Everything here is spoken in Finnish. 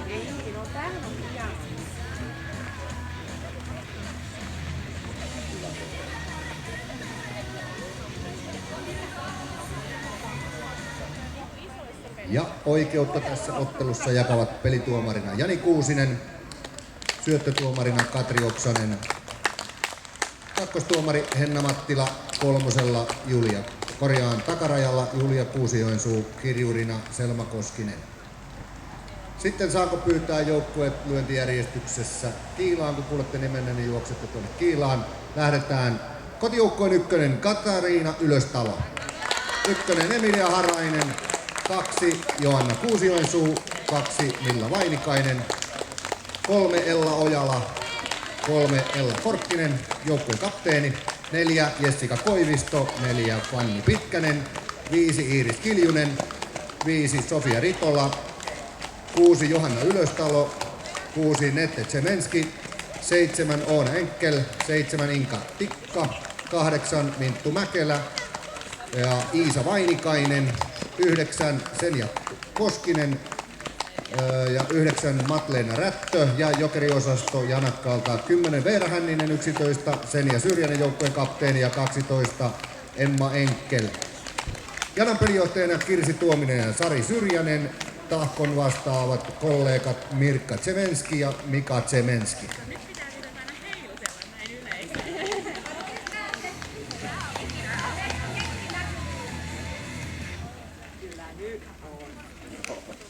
Ei, no tämähän on ihan. Ja oikeutta tässä ottelussa jakavat pelituomarina Jani Kuusinen, syöttötuomarina Katri Oksanen, kakkostuomari Henna Mattila, kolmosella takarajalla Julia Kuusijoensuu, kirjurina Selma Koskinen. Sitten saako pyytää joukkueet lyöntijärjestyksessä Kiilaan, kun kuulette nimenne, niin juoksette tuonne Kiilaan. Lähdetään kotijoukkojen ykkönen Katariina Ylöstalo, ykkönen Emilia Harainen, 2 Johanna Kuusijoensuu, 2 Milla Vainikainen, 3 Ella Ojala, 3 Ella Forkkinen, joukkueen kapteeni, 4 Jessica Koivisto, 4 Fanni Pitkänen, 5 Iiris Kiljunen, 5 Sofia Ritola, 6 Johanna Ylöstalo, 6 Nette Tsemenski, 7 Oona Enkel, 7 Inka Tikka, 8 Minttu Mäkelä ja Iisa Vainikainen, 9 Senja Koskinen ja 9 Matleena Rättö ja jokeriosasto Janakkaalta 10 Veera Hänninen, 11 Senja Syrjänen joukkueen kapteeni ja 12 Emma Enkel. Janan pelijohtajana Kirsi Tuominen ja Sari Syrjänen, tahkon vastaavat kollegat Mirkka Tsemenski ja Mika Tsemenski. Nyt pitää aina heilutella näin yleisesti. Kyllä nyt on.